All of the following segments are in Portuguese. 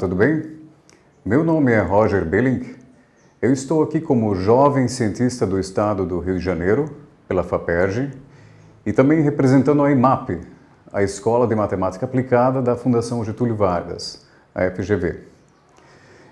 tudo bem? Meu nome é Roger Belling. Eu estou aqui como jovem cientista do estado do Rio de Janeiro, pela FAPERJ, e também representando a EMAP, a Escola de Matemática Aplicada da Fundação Getúlio Vargas, a FGV.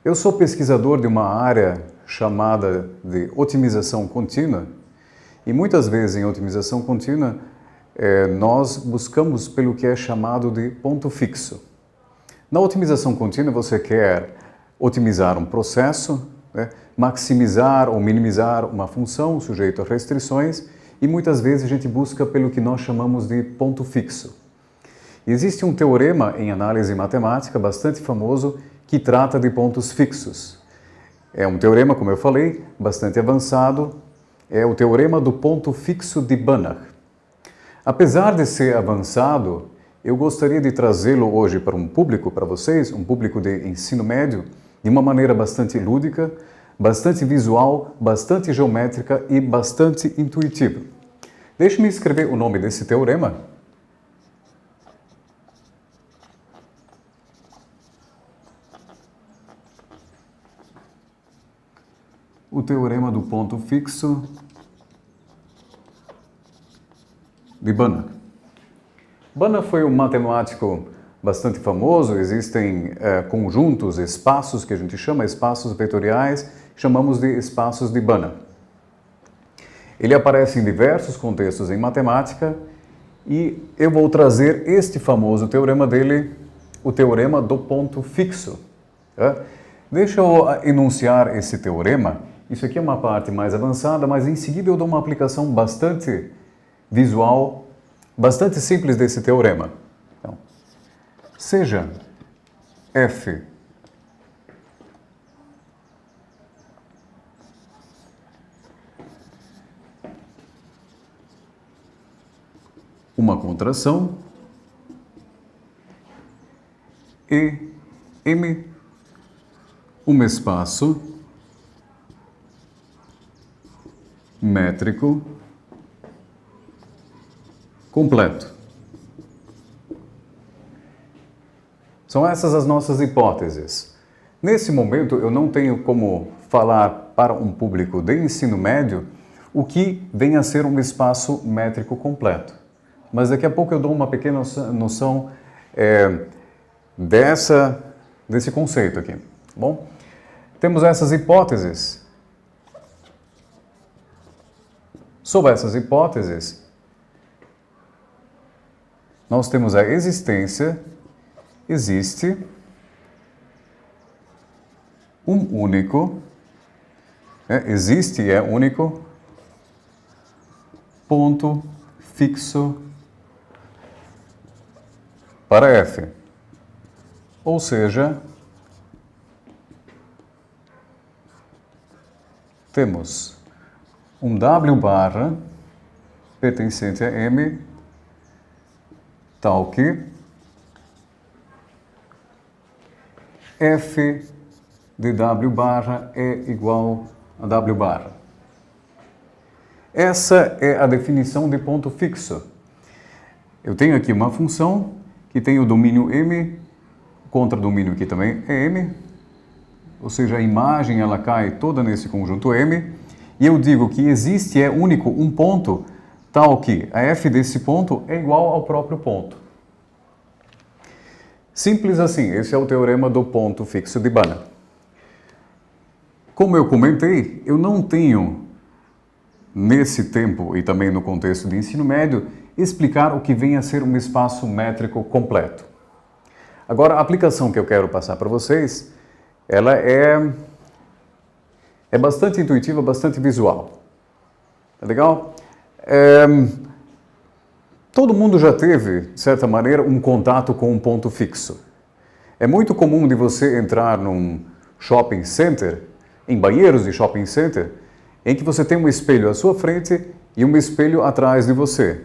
Eu sou pesquisador de uma área chamada de otimização contínua, e muitas vezes em otimização contínua nós buscamos pelo que é chamado de ponto fixo. Na otimização contínua você quer otimizar um processo, maximizar ou minimizar uma função sujeito a restrições, e muitas vezes a gente busca pelo que nós chamamos de ponto fixo. Existe um teorema em análise matemática bastante famoso que trata de pontos fixos. É um teorema, como eu falei, bastante avançado, é o teorema do ponto fixo de Banach. Apesar de ser avançado, eu gostaria de trazê-lo hoje para um público, para vocês, um público de ensino médio, de uma maneira bastante lúdica, bastante visual, bastante geométrica e bastante intuitiva. Deixe-me escrever o nome desse teorema. O teorema do ponto fixo de Banach. Banach foi um matemático bastante famoso. Existem conjuntos, espaços que a gente chama espaços vetoriais, chamamos de espaços de Banach. Ele aparece em diversos contextos em matemática e eu vou trazer este famoso teorema dele, o teorema do ponto fixo. Deixa eu enunciar esse teorema. Isso aqui é uma parte mais avançada, mas em seguida eu dou uma aplicação bastante visual, bastante simples desse teorema. Então, seja f uma contração e M um espaço métrico completo. São essas as nossas hipóteses. Nesse momento, eu não tenho como falar para um público de ensino médio o que vem a ser um espaço métrico completo. Mas daqui a pouco eu dou uma pequena noção desse conceito aqui. Bom, temos essas hipóteses. Sob essas hipóteses, nós temos a existência, existe um único, existe é único, ponto fixo para f. Ou seja, temos um W barra pertencente a M tal que f de W barra é igual a W barra. Essa é a definição de ponto fixo. Eu tenho aqui uma função que tem o domínio M, o contradomínio aqui também é M, ou seja, a imagem ela cai toda nesse conjunto M, e eu digo que existe é único um ponto tal que a f desse ponto é igual ao próprio ponto. Simples assim, esse é o teorema do ponto fixo de Banach. Como eu comentei, eu não tenho, nesse tempo e também no contexto de ensino médio, explicar o que vem a ser um espaço métrico completo. Agora, a aplicação que eu quero passar para vocês, ela é bastante intuitiva, bastante visual. Tá legal? Todo mundo já teve, de certa maneira, um contato com um ponto fixo. É muito comum de você entrar num shopping center, em banheiros de shopping center, em que você tem um espelho à sua frente e um espelho atrás de você.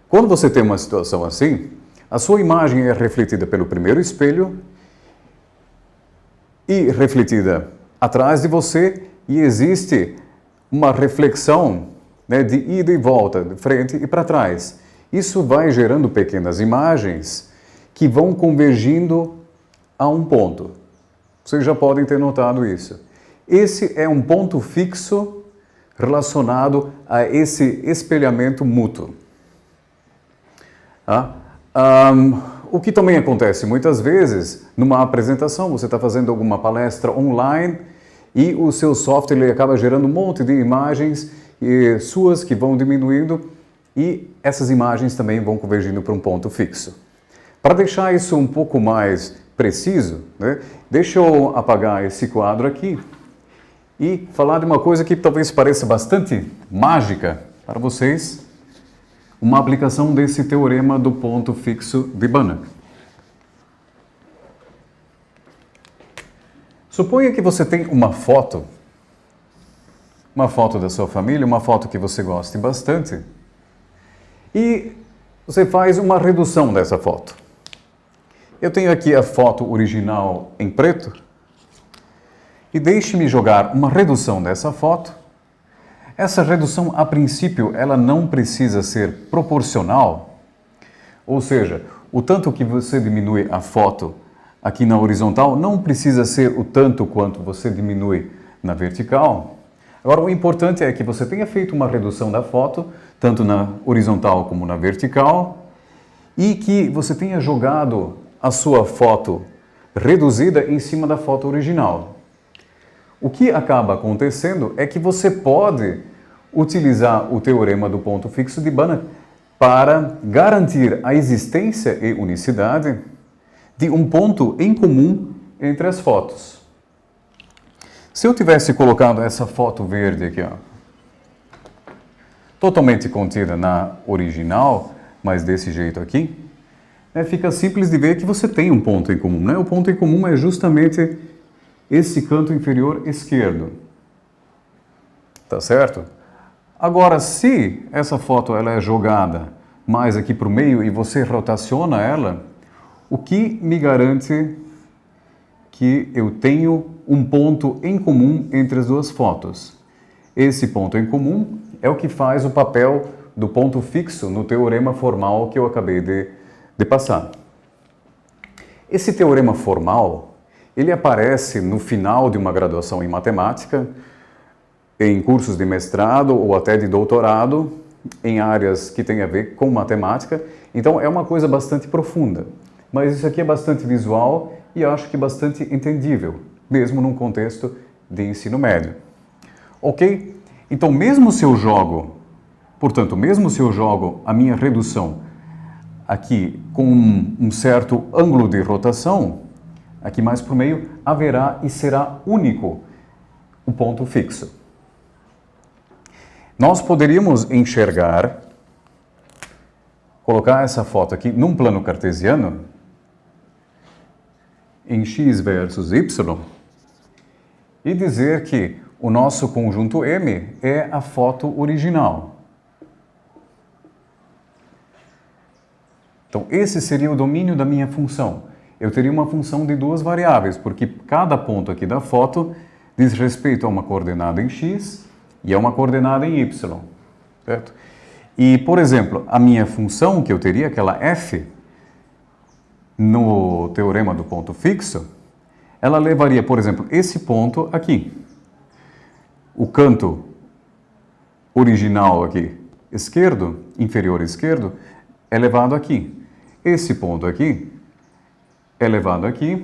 Quando você tem uma situação assim, a sua imagem é refletida pelo primeiro espelho e refletida atrás de você, e existe uma reflexão de ida e volta, de frente e para trás. Isso vai gerando pequenas imagens que vão convergindo a um ponto. Vocês já podem ter notado isso. Esse é um ponto fixo relacionado a esse espelhamento mútuo. O que também acontece muitas vezes, numa apresentação, você está fazendo alguma palestra online e o seu software ele acaba gerando um monte de imagens suas que vão diminuindo e essas imagens também vão convergindo para um ponto fixo. Para deixar isso um pouco mais preciso, né, deixa eu apagar esse quadro aqui e falar de uma coisa que talvez pareça bastante mágica para vocês, uma aplicação desse teorema do ponto fixo de Banach. Suponha que você tem uma foto da sua família, uma foto que você goste bastante, e você faz uma redução dessa foto. Eu tenho aqui a foto original em preto, e deixe-me jogar uma redução dessa foto. Essa redução, a princípio, ela não precisa ser proporcional, ou seja, o tanto que você diminui a foto aqui na horizontal não precisa ser o tanto quanto você diminui na vertical. Agora, o importante é que você tenha feito uma redução da foto, tanto na horizontal como na vertical, e que você tenha jogado a sua foto reduzida em cima da foto original. O que acaba acontecendo é que você pode utilizar o teorema do ponto fixo de Banach para garantir a existência e unicidade de um ponto em comum entre as fotos. Se eu tivesse colocado essa foto verde aqui, ó, totalmente contida na original, mas desse jeito aqui, fica simples de ver que você tem um ponto em comum, né? O ponto em comum é justamente esse canto inferior esquerdo. Tá certo? Agora, se essa foto ela é jogada mais aqui para o meio e você rotaciona ela, o que me garante que eu tenho um ponto em comum entre as duas fotos? Esse ponto em comum é o que faz o papel do ponto fixo no teorema formal que eu acabei de passar. Esse teorema formal, ele aparece no final de uma graduação em matemática, em cursos de mestrado ou até de doutorado, em áreas que têm a ver com matemática. Então, é uma coisa bastante profunda. Mas isso aqui é bastante visual e acho que bastante entendível, mesmo num contexto de ensino médio. Ok? Então, mesmo se eu jogo a minha redução aqui com um certo ângulo de rotação, aqui mais para o meio, haverá e será único o ponto fixo. Nós poderíamos enxergar, colocar essa foto aqui num plano cartesiano, em x versus y, e dizer que o nosso conjunto M é a foto original. Então, esse seria o domínio da minha função. Eu teria uma função de duas variáveis, porque cada ponto aqui da foto diz respeito a uma coordenada em x e a uma coordenada em y, certo? E, por exemplo, a minha função que eu teria, aquela f, no teorema do ponto fixo, ela levaria, por exemplo, esse ponto aqui. O canto original aqui, esquerdo, inferior esquerdo, é levado aqui. Esse ponto aqui é levado aqui.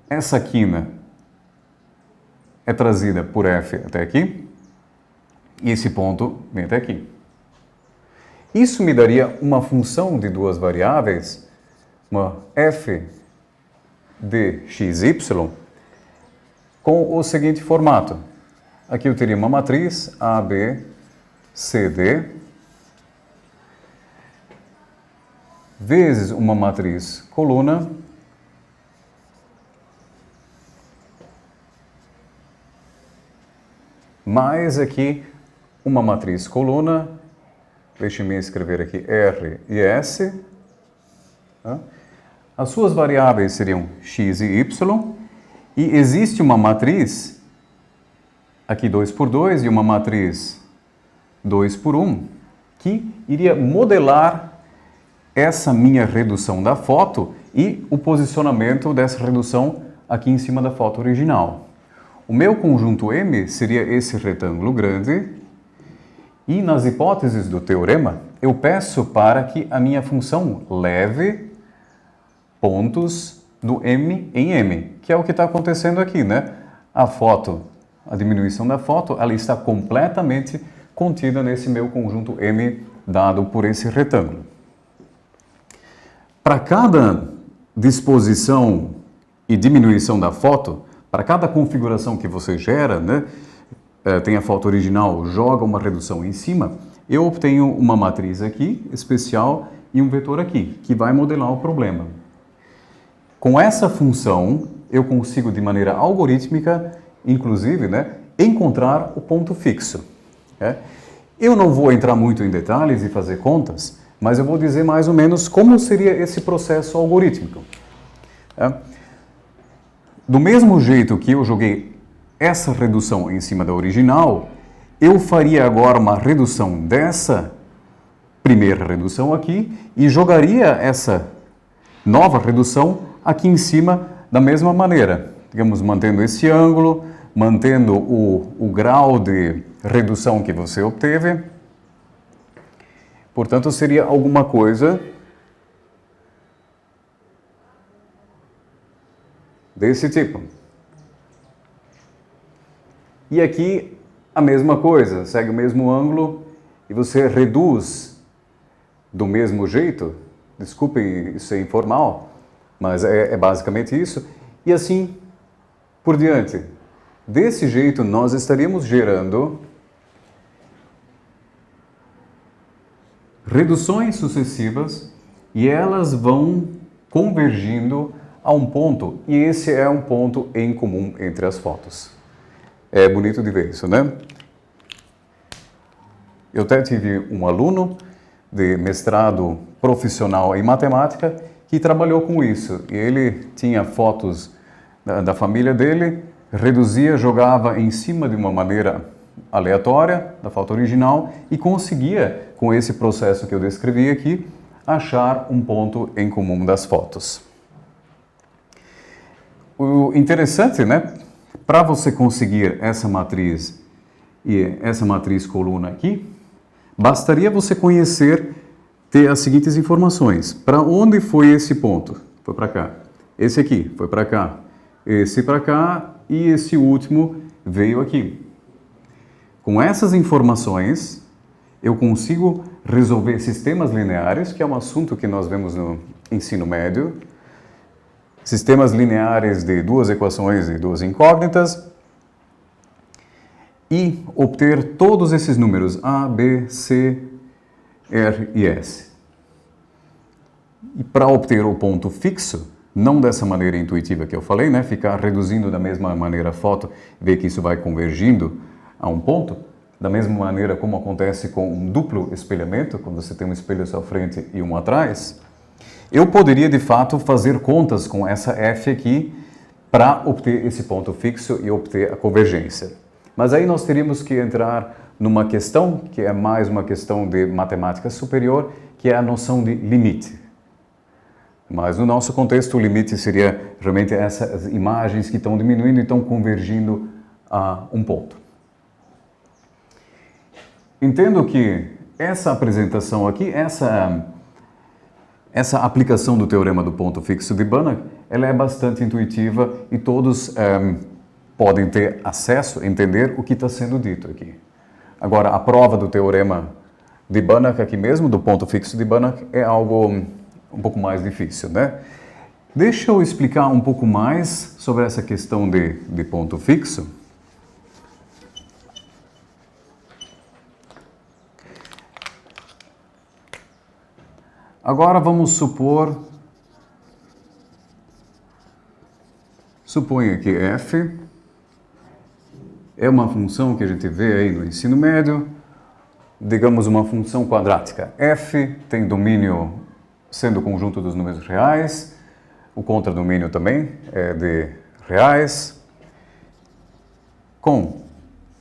Essa quina é trazida por f até aqui. E esse ponto vem até aqui. Isso me daria uma função de duas variáveis, uma f de xy, com o seguinte formato. Aqui eu teria uma matriz A, B, C, D, vezes uma matriz coluna, mais aqui uma matriz coluna, deixe-me escrever aqui R e S. As suas variáveis seriam x e y, e existe uma matriz, aqui 2 por 2, e uma matriz 2 por 1, que iria modelar essa minha redução da foto e o posicionamento dessa redução aqui em cima da foto original. O meu conjunto M seria esse retângulo grande e nas hipóteses do teorema eu peço para que a minha função leve pontos do M em M, que é o que está acontecendo aqui, né? A diminuição da foto, ela está completamente contida nesse meu conjunto M dado por esse retângulo. Para cada disposição e diminuição da foto, para cada configuração que você gera, né, tem a foto original, joga uma redução em cima, eu obtenho uma matriz aqui, especial, e um vetor aqui, que vai modelar o problema. Com essa função, eu consigo, de maneira algorítmica, inclusive, né, encontrar o ponto fixo. Eu não vou entrar muito em detalhes e fazer contas, mas eu vou dizer mais ou menos como seria esse processo algorítmico. Do mesmo jeito que eu joguei essa redução em cima da original, eu faria agora uma redução dessa primeira redução aqui e jogaria essa nova redução aqui em cima da mesma maneira. Digamos, mantendo esse ângulo, mantendo o grau de redução que você obteve. Portanto, seria alguma coisa desse tipo. E aqui a mesma coisa, segue o mesmo ângulo e você reduz do mesmo jeito. Desculpem, isso é informal, mas é basicamente isso. E assim por diante. Desse jeito, nós estaríamos gerando reduções sucessivas e elas vão convergindo a um ponto, e esse é um ponto em comum entre as fotos. É bonito de ver isso, né? Eu até tive um aluno de mestrado profissional em matemática que trabalhou com isso. E ele tinha fotos da família dele, reduzia, jogava em cima de uma maneira aleatória da foto original e conseguia, com esse processo que eu descrevi aqui, achar um ponto em comum das fotos. O interessante, né? Para você conseguir essa matriz e essa matriz coluna aqui, bastaria você ter as seguintes informações. Para onde foi esse ponto? Foi para cá. Esse aqui foi para cá. Esse para cá e esse último veio aqui. Com essas informações, eu consigo resolver sistemas lineares, que é um assunto que nós vemos no ensino médio. Sistemas lineares de duas equações e duas incógnitas. E obter todos esses números A, B, C, R e S. E para obter o ponto fixo, não dessa maneira intuitiva que eu falei, né? Ficar reduzindo da mesma maneira a foto, ver que isso vai convergindo a um ponto, da mesma maneira como acontece com um duplo espelhamento, quando você tem um espelho à sua frente e um atrás, eu poderia de fato fazer contas com essa F aqui para obter esse ponto fixo e obter a convergência. Mas aí nós teríamos que entrar numa questão que é mais uma questão de matemática superior, que é a noção de limite. Mas no nosso contexto, o limite seria realmente essas imagens que estão diminuindo e estão convergindo a um ponto. Entendo que essa apresentação aqui, essa aplicação do teorema do ponto fixo de Banach, ela é bastante intuitiva e todos podem ter acesso, entender o que está sendo dito aqui. Agora, a prova do teorema de Banach aqui mesmo, do ponto fixo de Banach, é algo um pouco mais difícil, né? Deixa eu explicar um pouco mais sobre essa questão de ponto fixo. Agora vamos suponha que f é uma função que a gente vê aí no ensino médio, digamos uma função quadrática. F tem domínio sendo o conjunto dos números reais, o contradomínio também é de reais, com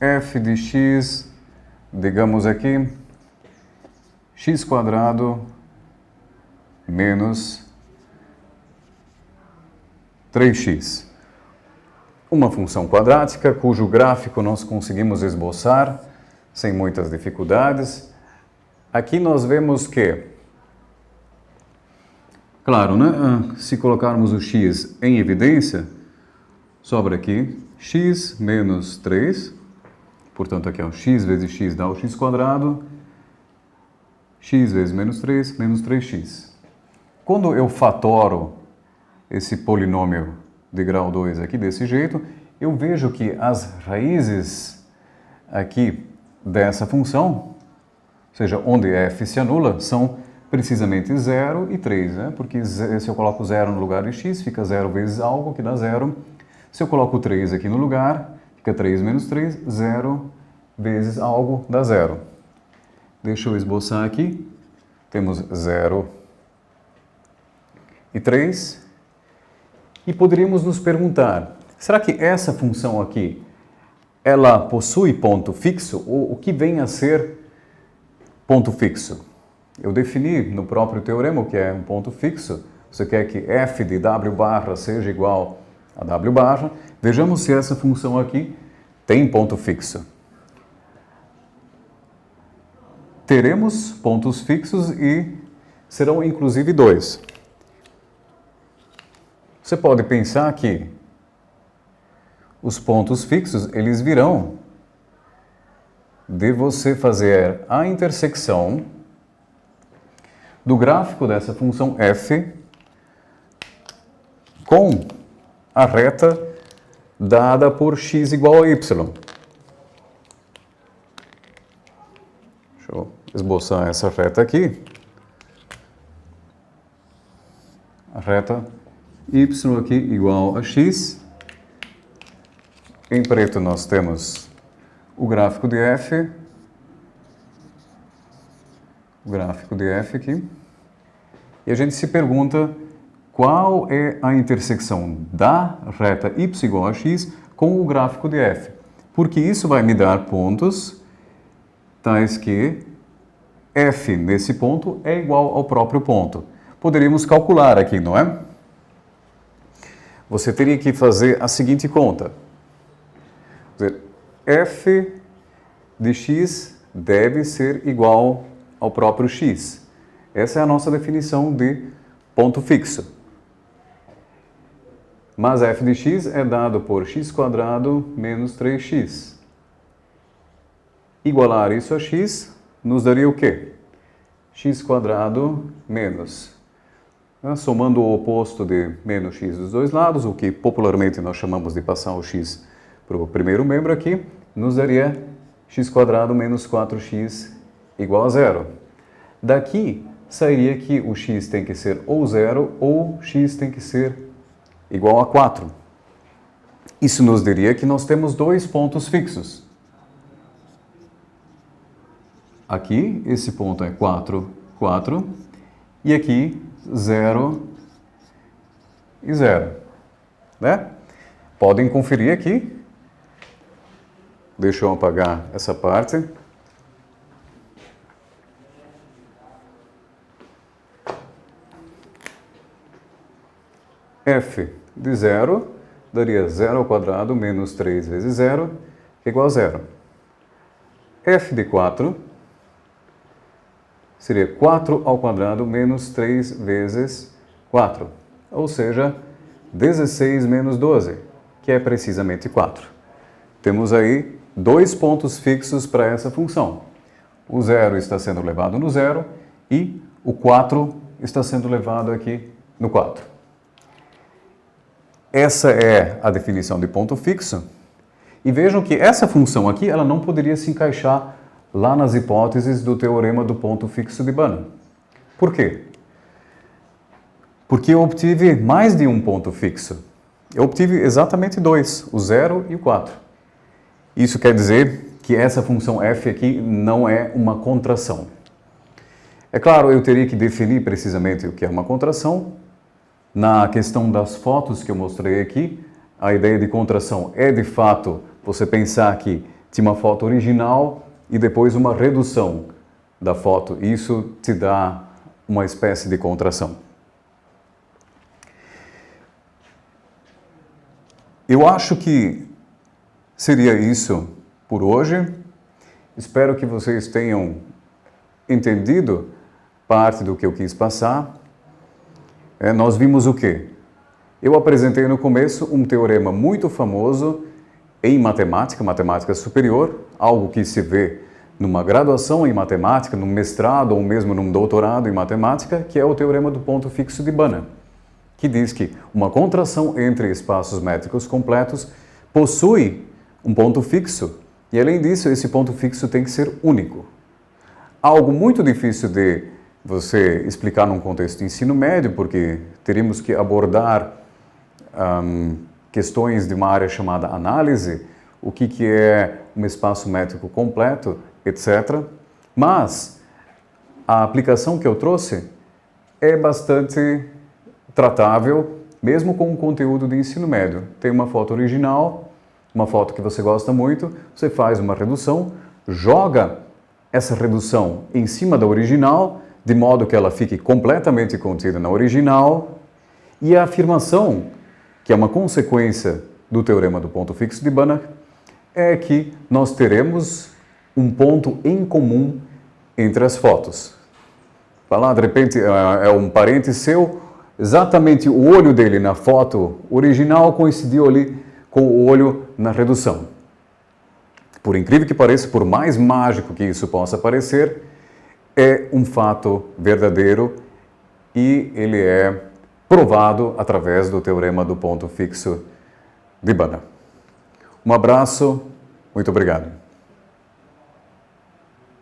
f de x, digamos aqui, x² menos 3x. Uma função quadrática cujo gráfico nós conseguimos esboçar sem muitas dificuldades. Aqui nós vemos que, claro, né? Se colocarmos o x em evidência, sobra aqui x menos 3, portanto aqui é x vezes x dá o x quadrado, x vezes menos 3, menos 3x. Quando eu fatoro esse polinômio de grau 2 aqui desse jeito, eu vejo que as raízes aqui dessa função, ou seja, onde f se anula, são precisamente 0 e 3, né? Porque se eu coloco 0 no lugar de x, fica 0 vezes algo, que dá 0. Se eu coloco 3 aqui no lugar, fica 3 menos 3, 0 vezes algo dá 0. Deixa eu esboçar aqui. Temos 0 e 3. E poderíamos nos perguntar, será que essa função aqui, ela possui ponto fixo? Ou o que vem a ser ponto fixo? Eu defini no próprio teorema o que é um ponto fixo. Você quer que f de w barra seja igual a w barra. Vejamos se essa função aqui tem ponto fixo. Teremos pontos fixos e serão inclusive 2. Você pode pensar que os pontos fixos, eles virão de você fazer a intersecção do gráfico dessa função f com a reta dada por x igual a y. Deixa eu esboçar essa reta aqui. A reta y aqui igual a x. Em preto nós temos o gráfico de f. O gráfico de f aqui. E a gente se pergunta qual é a intersecção da reta y igual a x com o gráfico de f. Porque isso vai me dar pontos tais que f nesse ponto é igual ao próprio ponto. Poderíamos calcular aqui, não é? Você teria que fazer a seguinte conta. F de x deve ser igual ao próprio x. Essa é a nossa definição de ponto fixo. Mas f de x é dado por x quadrado menos 3x. Igualar isso a x nos daria o quê? X quadrado menos. Somando o oposto de menos x dos dois lados, o que popularmente nós chamamos de passar o x para o primeiro membro aqui, nos daria x quadrado menos 4x igual a 0. Daqui sairia que o x tem que ser ou 0 ou x tem que ser igual a 4. Isso nos diria que nós temos dois pontos fixos. Aqui, esse ponto é 4, 4, e aqui 0 e 0. Né? Podem conferir aqui. Deixa eu apagar essa parte. F de 0 daria 0 ao quadrado menos 3 vezes 0, que é igual a 0. F de 4 seria 4 ao quadrado menos 3 vezes 4, ou seja, 16 menos 12, que é precisamente 4. Temos aí dois pontos fixos para essa função. O 0 está sendo levado no 0 e o 4 está sendo levado aqui no 4. Essa é a definição de ponto fixo. E vejam que essa função aqui ela não poderia se encaixar lá nas hipóteses do teorema do ponto fixo de Banach. Por quê? Porque eu obtive mais de um ponto fixo. Eu obtive exatamente dois, o 0 e o 4. Isso quer dizer que essa função f aqui não é uma contração. É claro, eu teria que definir precisamente o que é uma contração. Na questão das fotos que eu mostrei aqui, a ideia de contração é, de fato, você pensar que tinha uma foto original e depois uma redução da foto. Isso te dá uma espécie de contração. Eu acho que seria isso por hoje. Espero que vocês tenham entendido parte do que eu quis passar. Nós vimos o quê? Eu apresentei no começo um teorema muito famoso em matemática, matemática superior, algo que se vê numa graduação em matemática, num mestrado ou mesmo num doutorado em matemática, que é o teorema do ponto fixo de Banach, que diz que uma contração entre espaços métricos completos possui um ponto fixo e, além disso, esse ponto fixo tem que ser único. Algo muito difícil de você explicar num contexto de ensino médio, porque teríamos que abordar questões de uma área chamada análise, o que é um espaço métrico completo, etc. Mas a aplicação que eu trouxe é bastante tratável, mesmo com o conteúdo de ensino médio. Tem uma foto original, uma foto que você gosta muito, você faz uma redução, joga essa redução em cima da original, de modo que ela fique completamente contida na original, e a afirmação, que é uma consequência do teorema do ponto fixo de Banach, é que nós teremos um ponto em comum entre as fotos. Vai lá, de repente, é um parente seu, exatamente o olho dele na foto original coincidiu ali com o olho na redução. Por incrível que pareça, por mais mágico que isso possa parecer, é um fato verdadeiro e ele é provado através do teorema do ponto fixo de Banach. Um abraço, muito obrigado.